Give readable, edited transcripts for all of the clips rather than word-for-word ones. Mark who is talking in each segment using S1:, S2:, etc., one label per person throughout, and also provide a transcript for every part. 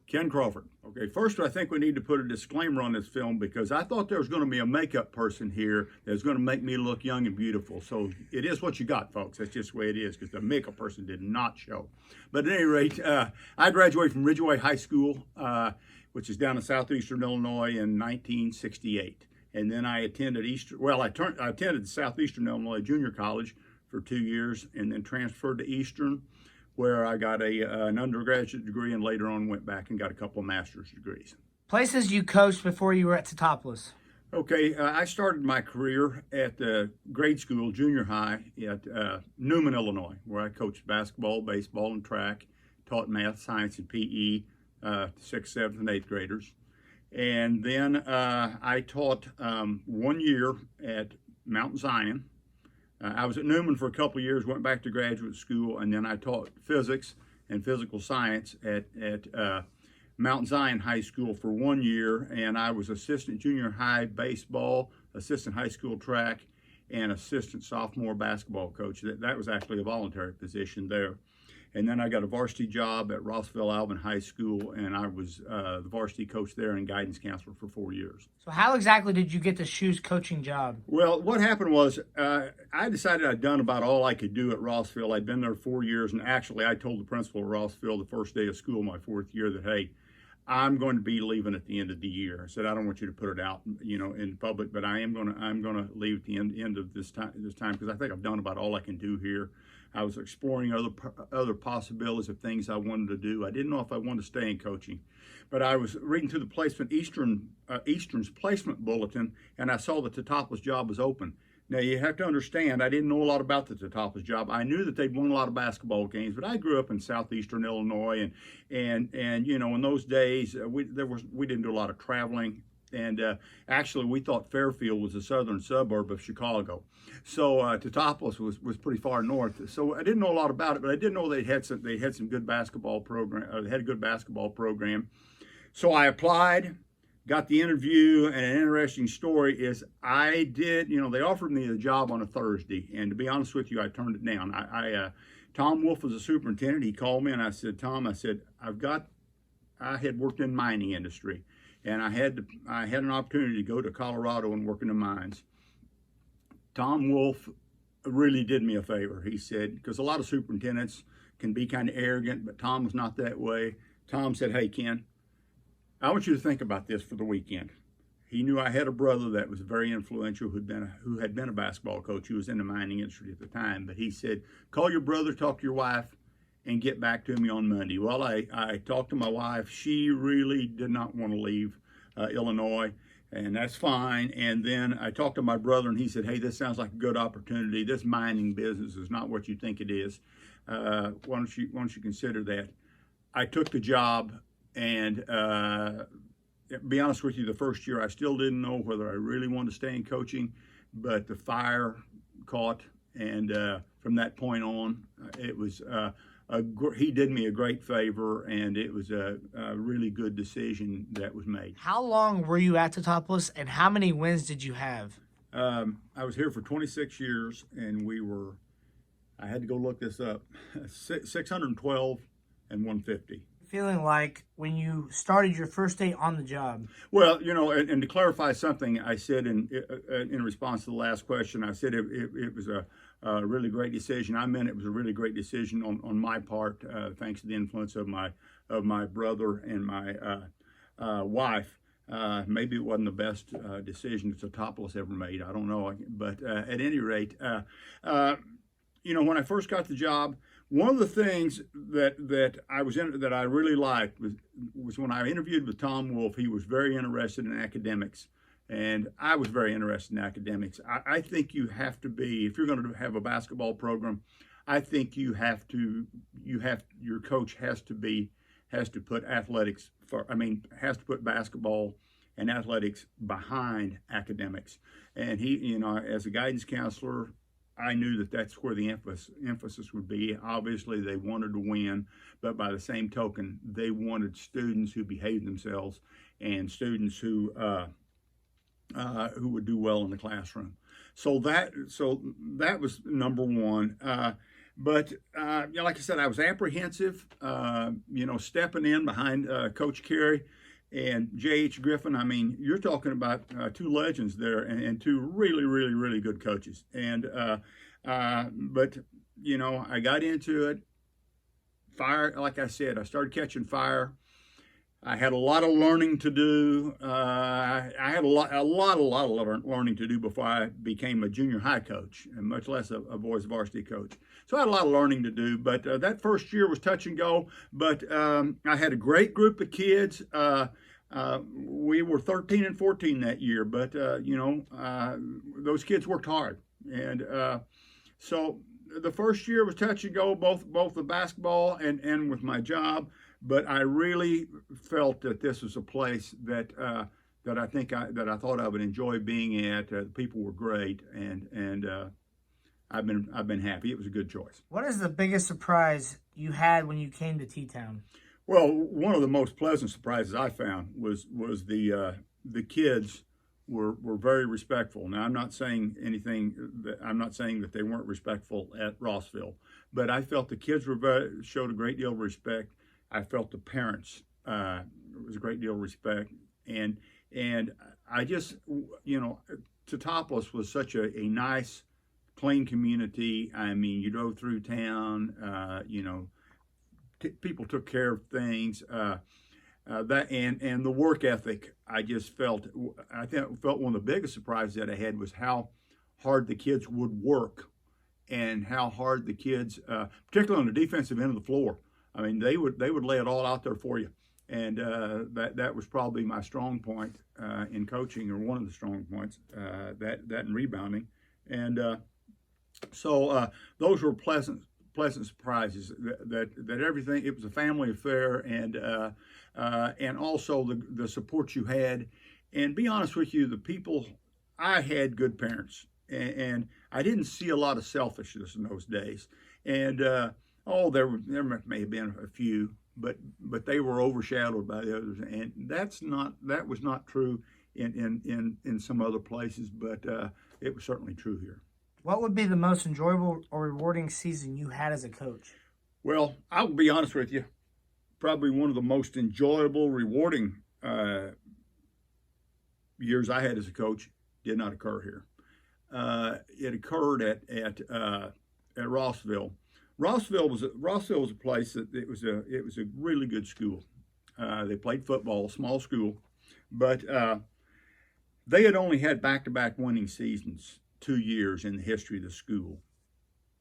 S1: Ken Crawford. Okay, first I think we need to put a disclaimer on this film because I thought there was going to be a makeup person here that was going to make me look young and beautiful. So it is what you got, folks. That's just the way it is because the makeup person did not show. But at any rate, I graduated from Ridgeway High School, which is down in southeastern Illinois in 1968. And then I attended I attended Southeastern Illinois Junior College for 2 years and then transferred to Eastern, where I got an undergraduate degree and later on went back and got a couple of master's degrees.
S2: Places you coached before you were at Teutopolis.
S1: Okay, I started my career at the grade school, junior high, at Newman, Illinois, where I coached basketball, baseball, and track, taught math, science, and PE to 6th, 7th, and 8th graders. And then I taught 1 year at Mount Zion. I was at Newman for a couple of years, went back to graduate school, and then I taught physics and physical science at Mount Zion High School for 1 year, and I was assistant junior high baseball, assistant high school track, and assistant sophomore basketball coach. That was actually a voluntary position there. And then I got a varsity job at Rossville-Alvin High School, and I was the varsity coach there and guidance counselor for 4 years.
S2: So how exactly did you get the shoes coaching job?
S1: Well, what happened was I decided I'd done about all I could do at Rossville. I'd been there 4 years, and actually I told the principal of Rossville the first day of school, my 4th year, that, hey, I'm going to be leaving at the end of the year. I said, I don't want you to put it out, in public, but I'm going to leave at the end of this time because I think I've done about all I can do here. I was exploring other possibilities of things I wanted to do. I didn't know if I wanted to stay in coaching, but I was reading through the Eastern's placement bulletin, and I saw that the Teutopolis job was open. Now, you have to understand, I didn't know a lot about the Teutopolis job. I knew that they'd won a lot of basketball games, but I grew up in southeastern Illinois, and in those days, we didn't do a lot of traveling. And actually, we thought Fairfield was a southern suburb of Chicago. So Teutopolis was pretty far north. So I didn't know a lot about it, but I did know they had some good basketball program. They had a good basketball program. So I applied, got the interview, and an interesting story is they offered me the job on a Thursday, and to be honest with you, I turned it down. Tom Wolf was a superintendent. He called me, and I said, Tom, I had worked in mining industry. And I had an opportunity to go to Colorado and work in the mines. Tom Wolf really did me a favor. He said, because a lot of superintendents can be kind of arrogant, but Tom was not that way. Tom said, hey, Ken, I want you to think about this for the weekend. He knew I had a brother that was very influential who had been a basketball coach. He was in the mining industry at the time. But he said, call your brother, talk to your wife, and get back to me on Monday. Well, I talked to my wife. She really did not want to leave Illinois, and that's fine. And then I talked to my brother, and he said, hey, this sounds like a good opportunity. This mining business is not what you think it is. Why don't you consider that? I took the job, and to be honest with you, the first year I still didn't know whether I really wanted to stay in coaching, but the fire caught, and from that point on, it was he did me a great favor, and it was a really good decision that was made.
S2: How long were you at Teutopolis, and how many wins did you have?
S1: I was here for 26 years, and I had to go look this up, 612 and 150.
S2: Feeling like when you started your first day on the job?
S1: Well, and to clarify something I said in response to the last question, I said it was a really great decision. I meant it was a really great decision on my part, thanks to the influence of my brother and my wife. Maybe it wasn't the best decision that Teutopolis ever made. I don't know, but at any rate, when I first got the job, one of the things that I really liked was when I interviewed with Tom Wolf. He was very interested in academics, and I was very interested in academics. I think you have to be, if you're going to have a basketball program, I think your coach has to put has to put basketball and athletics behind academics. And he, as a guidance counselor, I knew that that's where the emphasis would be. Obviously, they wanted to win, but by the same token, they wanted students who behaved themselves and students who would do well in the classroom. So that was number one. But like I said, I was apprehensive. Stepping in behind Coach Carey and J.H. Griffin. I mean, you're talking about two legends there, and two really, really, really good coaches. But I got into it. Fire, like I said, I started catching fire. I had a lot of learning to do. I had a lot of learning to do before I became a junior high coach, and much less a boys varsity coach. So I had a lot of learning to do. But that first year was touch and go. But I had a great group of kids. We were 13 and 14 that year, but those kids worked hard, and so the first year was touch and go, both the basketball and with my job. But I really felt that this was a place that I thought I would enjoy being at. The people were great, and I've been happy. It was a good choice.
S2: What is the biggest surprise you had when you came to T-Town?
S1: Well, one of the most pleasant surprises I found was the kids were very respectful. Now, I'm not saying that they weren't respectful at Rossville, but I felt the kids showed a great deal of respect. I felt the parents was a great deal of respect, and I just Teutopolis was such a nice, plain community. I mean, you drove through town, people took care of things. That and the work ethic, I felt one of the biggest surprises that I had was how hard the kids would work, and how hard the kids, particularly on the defensive end of the floor. I mean, they would lay it all out there for you, and that was probably my strong point in coaching, or one of the strong points. That and rebounding, and so those were pleasant surprises. That everything, it was a family affair, and also the support you had. And be honest with you, the people, I had good parents, and I didn't see a lot of selfishness in those days. And there may have been a few, but they were overshadowed by the others, and that was not true in some other places, but it was certainly true here.
S2: What would be the most enjoyable or rewarding season you had as a coach?
S1: Well, I will be honest with you. Probably one of the most enjoyable, rewarding years I had as a coach did not occur here. It occurred at Rossville. Rossville was a place that it was a really good school. They played football, small school, but they had only had back-to-back winning seasons 2 years in the history of the school.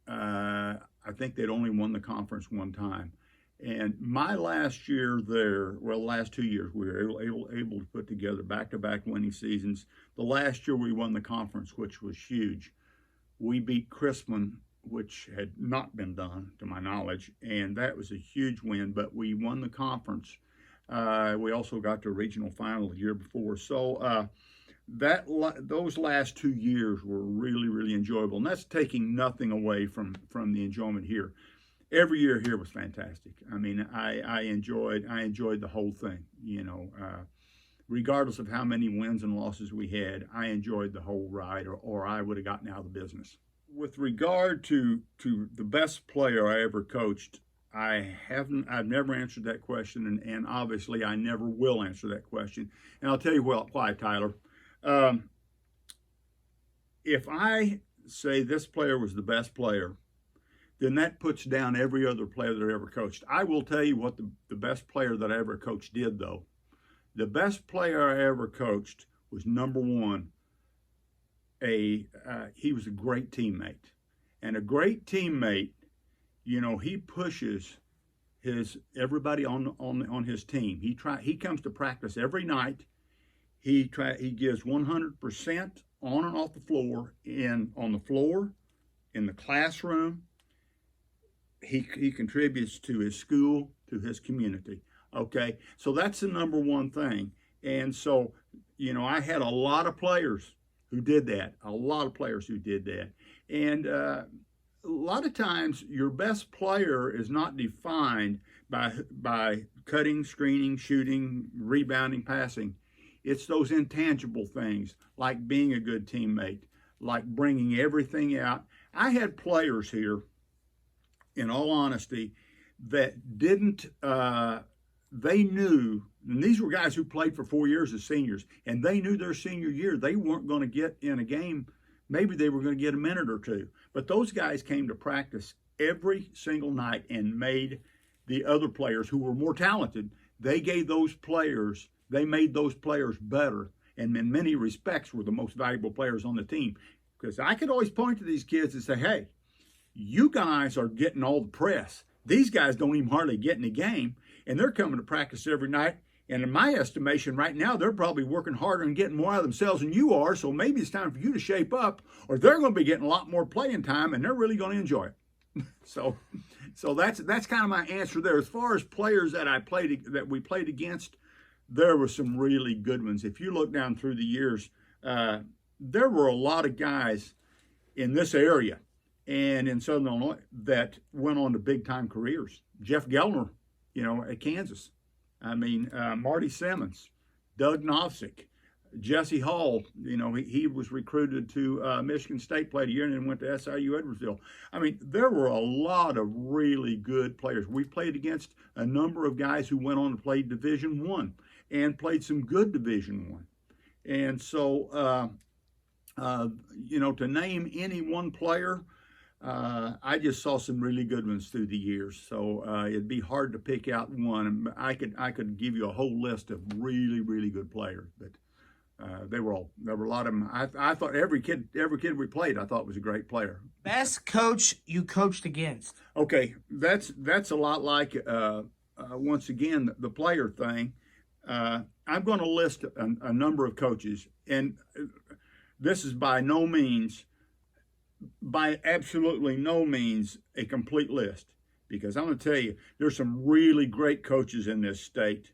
S1: I think they'd only won the conference one time. And my last year there, well, the last 2 years, we were able to put together back-to-back winning seasons. The last year we won the conference, which was huge. We beat Crispin, which had not been done to my knowledge, and that was a huge win, but we won the conference. We also got to a regional final the year before. So those last 2 years were really, really enjoyable, and that's taking nothing away from the enjoyment here. Every year here was fantastic. I mean, I enjoyed the whole thing. Regardless of how many wins and losses we had, I enjoyed the whole ride, or I would have gotten out of the business. With regard to the best player I ever coached, I've never answered that question, and obviously I never will answer that question. And I'll tell you why, Tyler. If I say this player was the best player, then that puts down every other player that I ever coached. I will tell you what the best player that I ever coached did, though. The best player I ever coached was, number one, he was a great teammate. And a great teammate, he pushes everybody on his team. He comes to practice every night. He gives 100% on and off the floor, on the floor, in the classroom. He contributes to his school, to his community. Okay, so that's the number one thing. And so, I had a lot of players who did that. And a lot of times, your best player is not defined by cutting, screening, shooting, rebounding, passing. It's those intangible things, like being a good teammate, like bringing everything out. I had players here in all honesty, that didn't, they knew, and these were guys who played for 4 years as seniors, and they knew their senior year they weren't going to get in a game. Maybe they were going to get a minute or two. But those guys came to practice every single night and made the other players who were more talented, they made those players better, and in many respects were the most valuable players on the team. Because I could always point to these kids and say, hey, you guys are getting all the press. These guys don't even hardly get in the game, and they're coming to practice every night. And in my estimation right now, they're probably working harder and getting more out of themselves than you are, so maybe it's time for you to shape up, or they're going to be getting a lot more playing time, and they're really going to enjoy it. So that's kind of my answer there. As far as players that we played against, there were some really good ones. If you look down through the years, there were a lot of guys in this area and in Southern Illinois that went on to big-time careers. Jeff Gellner, at Kansas. I mean, Marty Simmons, Doug Novsik, Jesse Hall. He was recruited to Michigan State, played a year, and then went to SIU Edwardsville. I mean, there were a lot of really good players. We played against a number of guys who went on to play Division I and played some good Division I. And so, to name any one player, I just saw some really good ones through the years. So it'd be hard to pick out one. I could give you a whole list of really, really good players, but there were a lot of them. I thought every kid we played, I thought was a great player.
S2: Best coach you coached against?
S1: Okay, that's a lot like once again the player thing. I'm going to list a number of coaches, and this is by absolutely no means a complete list, because I'm going to tell you there's some really great coaches in this state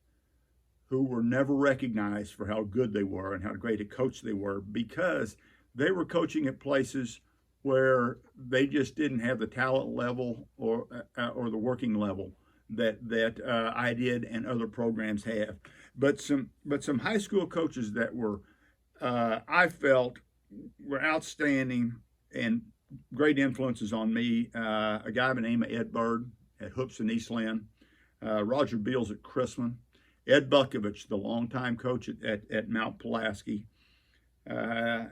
S1: who were never recognized for how good they were and how great a coach they were, because they were coaching at places where they just didn't have the talent level or the working level that I did and other programs have. But some high school coaches that were I felt were outstanding and great influences on me. A guy by the name of Ed Bird at Hoops in East Lynn, Roger Beals at Chrisman, Ed Bukovich, the longtime coach at Mount Pulaski. Another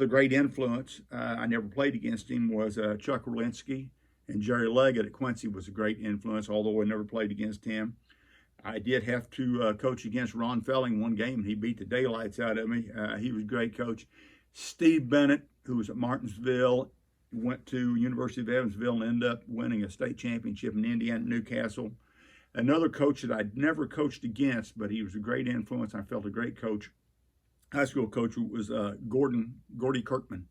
S1: great influence, I never played against him, was Chuck Orlinski, and Jerry Leggett at Quincy was a great influence, although I never played against him. I did have to coach against Ron Felling one game, and he beat the daylights out of me. He was a great coach. Steve Bennett, who was at Martinsville, went to University of Evansville and ended up winning a state championship in Indiana, Newcastle. Another coach that I'd never coached against, but he was a great influence. I felt a great coach, high school coach, was Gordy Kirkman.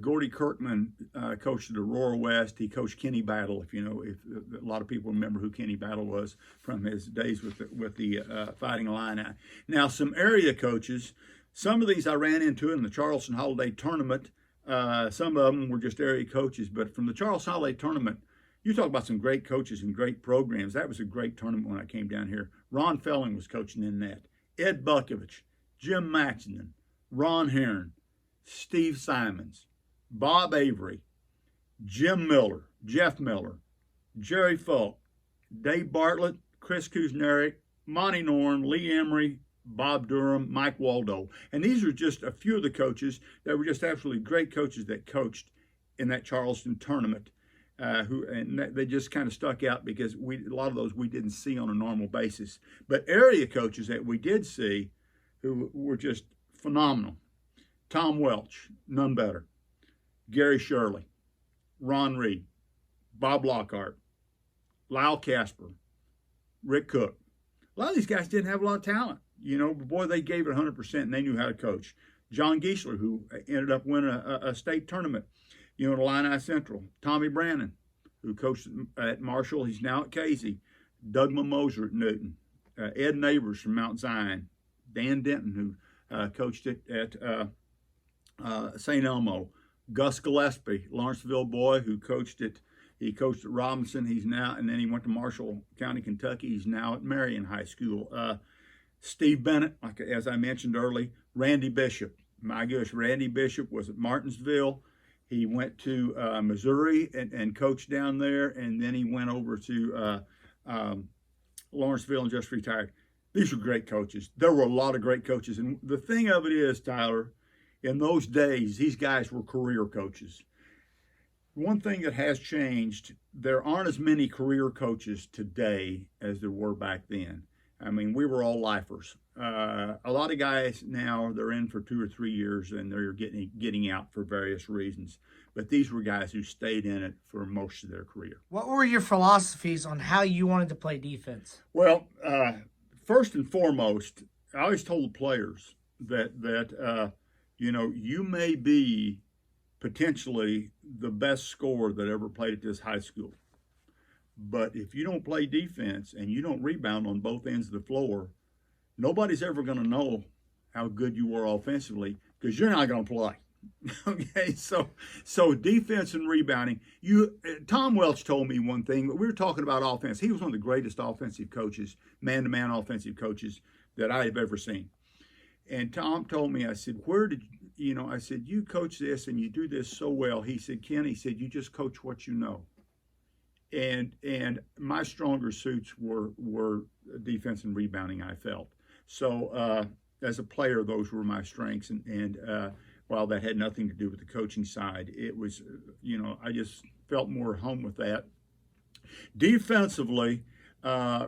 S1: Gordy Kirkman coached at Aurora West. He coached Kenny Battle. If a lot of people remember who Kenny Battle was from his days with the Fighting Illini. Now, some area coaches. Some of these I ran into in the Charleston Holiday Tournament. Some of them were just area coaches, but from the Charleston Holiday Tournament, you talk about some great coaches and great programs. That was a great tournament when I came down here. Ron Felling was coaching in that. Ed Bukovich, Jim Maxton, Ron Heron, Steve Simons, Bob Avery, Jim Miller, Jeff Miller, Jerry Falk, Dave Bartlett, Chris Kuzneric, Monty Norn, Lee Emery, Bob Durham, Mike Waldo. And these are just a few of the coaches that were just absolutely great coaches that coached in that Charleston tournament. They just kind of stuck out because a lot of those we didn't see on a normal basis. But area coaches that we did see who were just phenomenal. Tom Welch, none better. Gary Shirley, Ron Reed, Bob Lockhart, Lyle Casper, Rick Cook. A lot of these guys didn't have a lot of talent. But boy, they gave it 100% and they knew how to coach. John Geisler, who ended up winning a state tournament, at Illini Central. Tommy Brannon, who coached at Marshall. He's now at Casey. Doug Moser at Newton. Ed Neighbors from Mount Zion. Dan Denton, who coached at St. Elmo. Gus Gillespie, Lawrenceville boy, who coached at Robinson. He's now, and then he went to Marshall County, Kentucky. He's now at Marion High School. Steve Bennett, as I mentioned early. Randy Bishop. My gosh, Randy Bishop was at Martinsville. He went to Missouri and coached down there, and then he went over to Lawrenceville and just retired. These were great coaches. There were a lot of great coaches. And the thing of it is, Tyler, in those days, these guys were career coaches. One thing that has changed, there aren't as many career coaches today as there were back then. I mean, we were all lifers. A lot of guys now, they're in for 2 or 3 years and they're getting out for various reasons. But these were guys who stayed in it for most of their career.
S2: What were your philosophies on how you wanted to play defense?
S1: Well, first and foremost, I always told the players that you may be potentially the best scorer that ever played at this high school. But if you don't play defense and you don't rebound on both ends of the floor, nobody's ever going to know how good you were offensively because you're not going to play. Okay, so defense and rebounding. Tom Welch told me one thing. We were talking about offense. He was one of the greatest offensive coaches, man-to-man offensive coaches that I have ever seen. And Tom told me, I said, I said, you coach this and you do this so well. He said, Ken, he said, you just coach what you know. And my stronger suits were defense and rebounding, I felt. So as a player, those were my strengths. And while that had nothing to do with the coaching side, it was, I just felt more at home with that. Defensively, I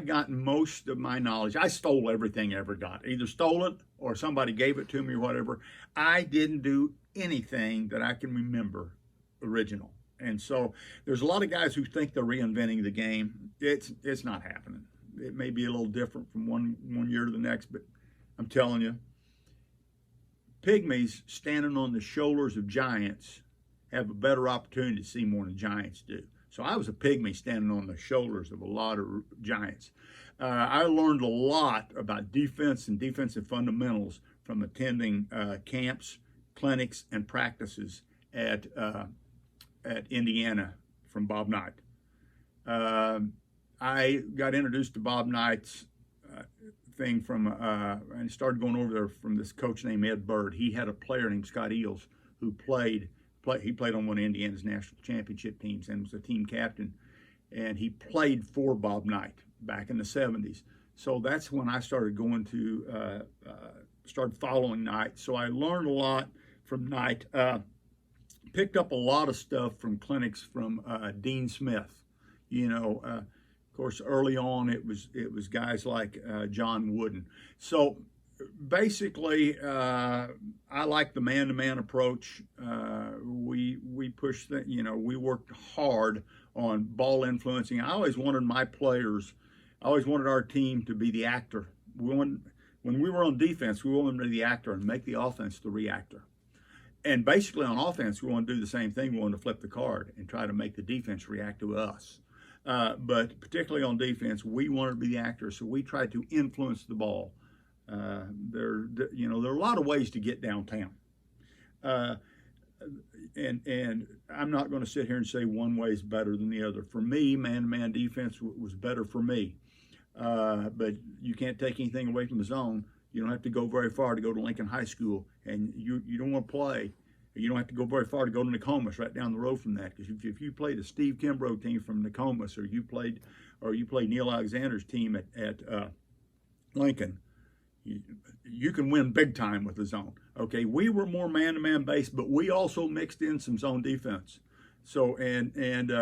S1: got most of my knowledge. I stole everything I ever got. Either stole it or somebody gave it to me or whatever. I didn't do anything that I can remember original. And so there's a lot of guys who think they're reinventing the game. It's not happening. It may be a little different from one year to the next, but I'm telling you, pygmies standing on the shoulders of giants have a better opportunity to see more than giants do. So I was a pygmy standing on the shoulders of a lot of giants. I learned a lot about defense and defensive fundamentals from attending camps, clinics, and practices at Indiana from Bob Knight. I got introduced to Bob Knight's thing and started going over there from this coach named Ed Bird. He had a player named Scott Eels who played on one of Indiana's national championship teams and was a team captain. And he played for Bob Knight back in the 70s. So that's when I started started following Knight. So I learned a lot from Knight. Picked up a lot of stuff from clinics from Dean Smith. Of course, early on it was guys like John Wooden. So basically, I like the man-to-man approach. We pushed we worked hard on ball influencing. I always wanted our team to be the actor. When we were on defense, we wanted to be the actor and make the offense the reactor. And basically on offense, we want to do the same thing. We want to flip the card and try to make the defense react to us. But particularly on defense, we wanted to be the actor, so we tried to influence the ball. There are a lot of ways to get downtown. And I'm not going to sit here and say one way is better than the other. For me, man-to-man defense was better for me. But you can't take anything away from the zone. You don't have to go very far to go to Lincoln High School, and you don't want to play. You don't have to go very far to go to Nokomis, right down the road from that. Because if you played a Steve Kimbrough team from Nokomis, or you played Neil Alexander's team at Lincoln, you can win big time with the zone. Okay, we were more man-to-man based, but we also mixed in some zone defense. So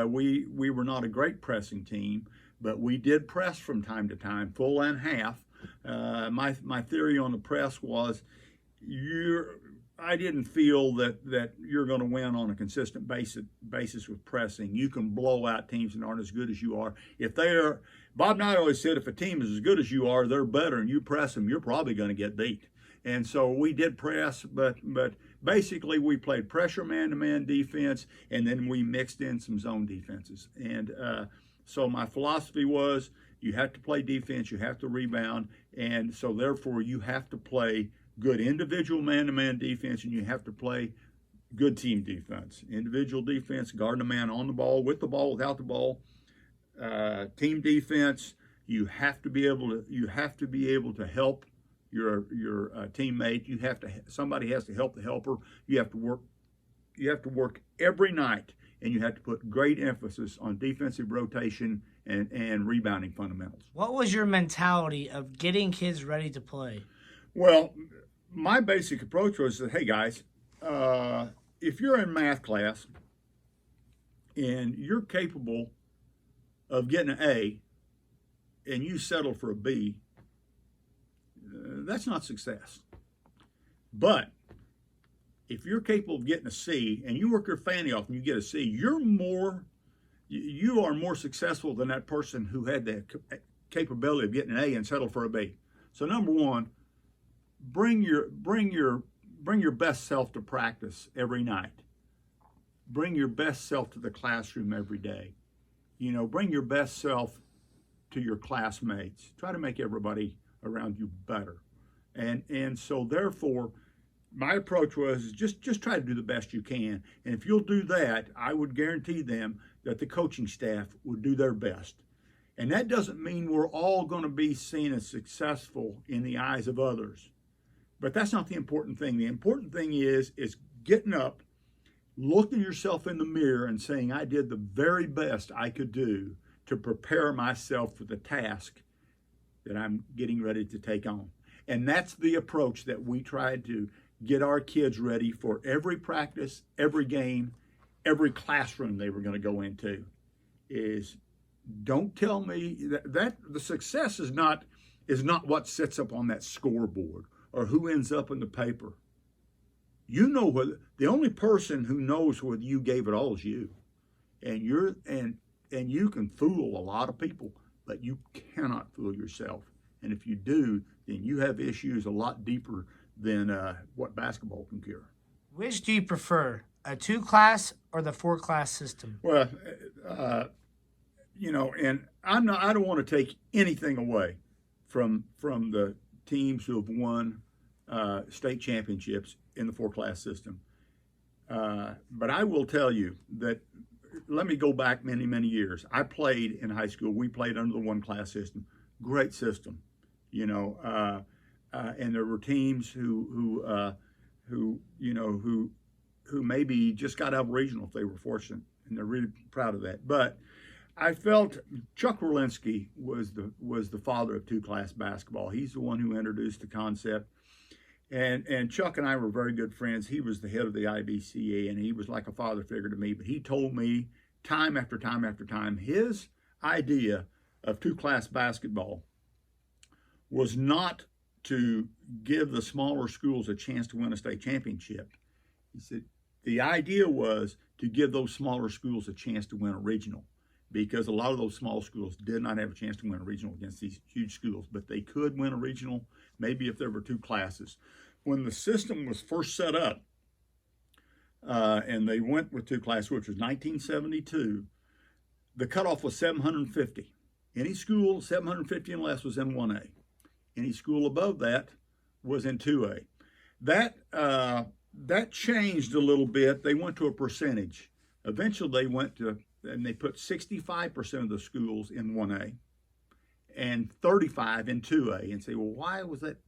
S1: we were not a great pressing team, but we did press from time to time, full and half. My theory on the press was I didn't feel that you're going to win on a consistent basis with pressing. You can blow out teams that aren't as good as you are. Bob Knight always said, if a team is as good as you are, they're better, and you press them, you're probably going to get beat. And so we did press, but basically we played pressure man-to-man defense, and then we mixed in some zone defenses. And so my philosophy was, you have to play defense, you have to rebound, and so therefore you have to play good individual man-to-man defense, and you have to play good team defense. Individual defense, guarding a man on the ball, with the ball, without the ball. Team defense, you have to be able to help your teammate. You have to somebody has to help the helper. You have to work every night, and you have to put great emphasis on defensive rotation and rebounding fundamentals.
S2: What was your mentality of getting kids ready to play?
S1: Well, my basic approach was that, hey guys, if you're in math class and you're capable of getting an A and you settle for a B, that's not success. But if you're capable of getting a C and you work your fanny off and you get a C, you are more successful than that person who had the capability of getting an A and settled for a B. So number one, bring your best self to practice every night. Bring your best self to the classroom every day. Bring your best self to your classmates. Try to make everybody around you better. And so therefore, my approach was just try to do the best you can. And if you'll do that, I would guarantee them that the coaching staff would do their best. And that doesn't mean we're all going to be seen as successful in the eyes of others. But that's not the important thing. The important thing is getting up, looking yourself in the mirror and saying, I did the very best I could do to prepare myself for the task that I'm getting ready to take on. And that's the approach that we tried to get our kids ready for every practice, every game, every classroom they were going to go into. Is don't tell me that the success is not what sits up on that scoreboard or who ends up in the paper. You know whether the only person who knows whether you gave it all is you. And you can fool a lot of people, but you cannot fool yourself. And if you do, then you have issues a lot deeper than what basketball can cure.
S2: Which do you prefer, a 2-class or the 4-class system?
S1: Well, and I don't want to take anything away from the teams who have won state championships in the 4-class system. But I will tell you that, let me go back many, many years. I played in high school. We played under the 1-class system. Great system, and there were teams who maybe just got out of regional if they were fortunate, and they're really proud of that. But I felt Chuck Orlinski was the father of 2-class basketball. He's the one who introduced the concept. And Chuck and I were very good friends. He was the head of the IBCA, and he was like a father figure to me. But he told me time after time after time, his idea of 2-class basketball was not to give the smaller schools a chance to win a state championship. He said the idea was to give those smaller schools a chance to win a regional, because a lot of those small schools did not have a chance to win a regional against these huge schools, but they could win a regional maybe if there were 2 classes. When the system was first set up, and they went with 2 classes, which was 1972, the cutoff was 750. Any school 750 and less was in 1A. Any school above that was in 2A. That changed a little bit. They went to a percentage. Eventually they went to, and they put 65% of the schools in 1A and 35 in 2A, and say, well, why was that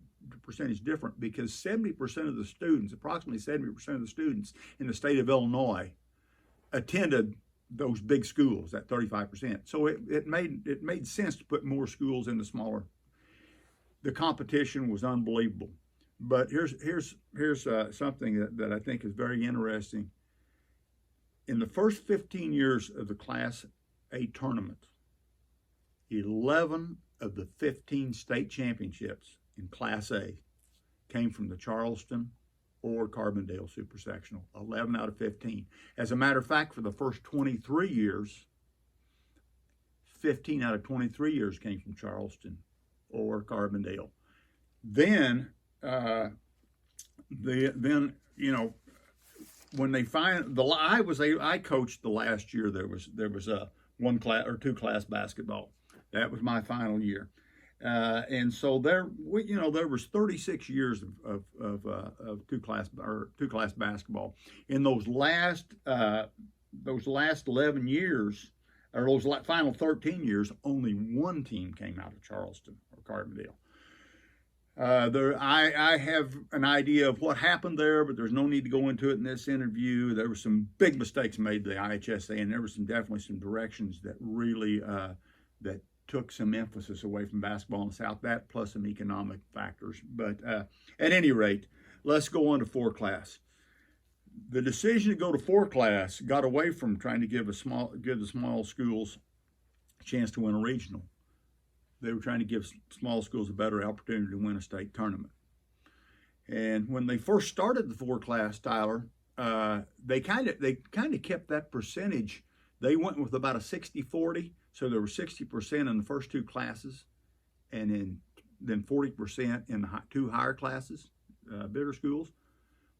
S1: percentage different? Because 70% of the students, approximately 70% of the students in the state of Illinois attended those big schools, that 35%. So it made sense to put more schools in the smaller. The competition was unbelievable. But here's something that I think is very interesting. In the first 15 years of the Class A tournament, 11 of the 15 state championships in Class A came from the Charleston or Carbondale Super Sectional, 11 out of 15. As a matter of fact, for the first 23 years, 15 out of 23 years came from Charleston or Carbondale. Then when they find I coached the last year there was a 1-class or 2-class basketball. That was my final year, and so there was 36 years of 2-class basketball. In those last 11 years, or those final 13 years, only one team came out of Charleston or Carbondale. I have an idea of what happened there, but there's no need to go into it in this interview. There were some big mistakes made by the IHSA, and there were definitely some directions that really that took some emphasis away from basketball in the South. That plus some economic factors. But at any rate, let's go on to 4-class. The decision to go to 4-class got away from trying to give the small schools a chance to win a regional. They were trying to give small schools a better opportunity to win a state tournament. And when they first started the 4-class, Tyler, they kind of kept that percentage. They went with about a 60-40, so there were 60% in the first 2 classes, and then 40% in the 2 higher classes, bigger schools.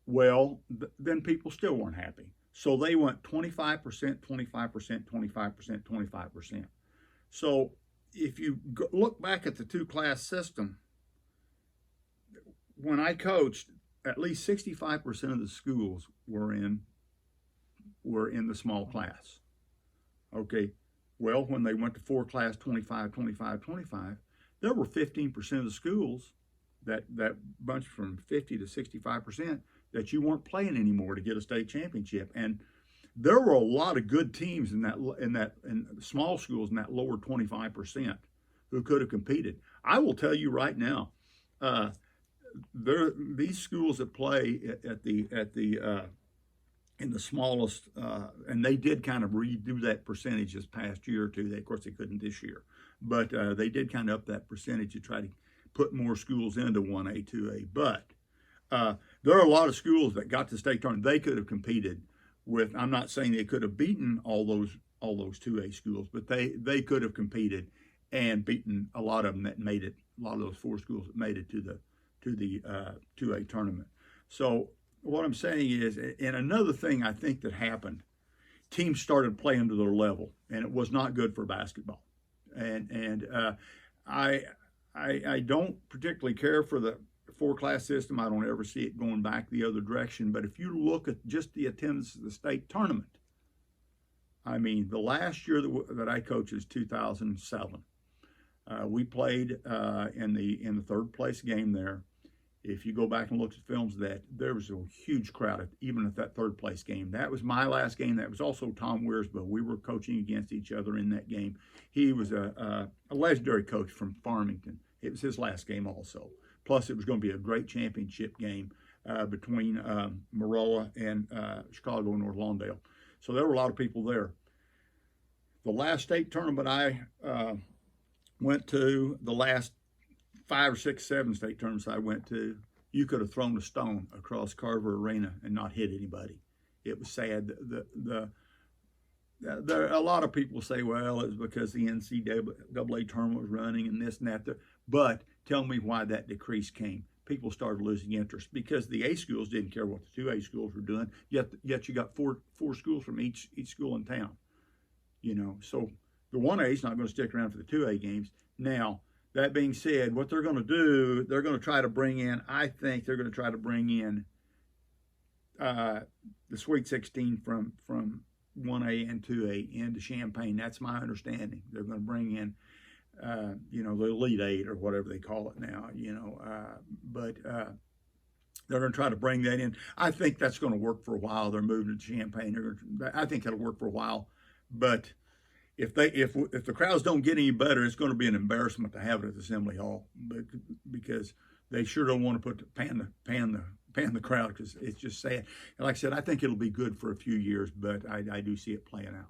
S1: Well, then people still weren't happy. So they went 25%, 25%, 25%, 25%. So if you look back at the 2-class system, when I coached, at least 65% of the schools were in the small class. Okay, well, when they went to 4-class, 25, 25, 25, there were 15% of the schools, that bunch from 50 to 65%, that you weren't playing anymore to get a state championship. And there were a lot of good teams in small schools in that lower 25% who could have competed. I will tell you right now, these schools that play in the smallest, and they did kind of redo that percentage this past year or two. Of course, they couldn't this year, but they did kind of up that percentage to try to put more schools into 1A, 2A. But there are a lot of schools that got to state tournament. They could have competed with. I'm not saying they could have beaten all those 2A schools, but they could have competed and beaten a lot of them that made it. A lot of those 4 schools that made it to the 2A tournament. So what I'm saying is, and another thing I think that happened, teams started playing to their level, and it was not good for basketball. And I don't particularly care for the 4-class system. I don't ever see it going back the other direction. But if you look at just the attendance of the state tournament, I mean, the last year that I coached is 2007. We played in the 3rd place game there. If you go back and look at films of that, there was a huge crowd even at that 3rd place game. That was my last game. That was also Tom Weir's, but we were coaching against each other in that game. He was a legendary coach from Farmington. It was his last game also. Plus, it was going to be a great championship game between Maroa and Chicago and North Lawndale. So there were a lot of people there. The last state tournament I went to, the last 5 or 6, 7 state tournaments I went to, you could have thrown a stone across Carver Arena and not hit anybody. It was sad. A lot of people say, well, it's because the NCAA tournament was running and this and that. But tell me why that decrease came. People started losing interest because the A schools didn't care what the 2A schools were doing. Yet you got four schools from each school in town. You know, so the 1A is not going to stick around for the 2A games. Now, that being said, what they're going to do, they're going to try to bring in, I think they're going to try to bring in the Sweet 16 from 1A and 2A into Champaign. That's my understanding. They're going to bring in, the Elite 8 or whatever they call it now, but they're going to try to bring that in. I think that's going to work for a while. They're moving to Champaign. I think that'll work for a while, but if the crowds don't get any better, it's going to be an embarrassment to have it at Assembly Hall, because they sure don't want to pan the crowd, because it's just sad. And like I said, I think it'll be good for a few years, but I do see it playing out.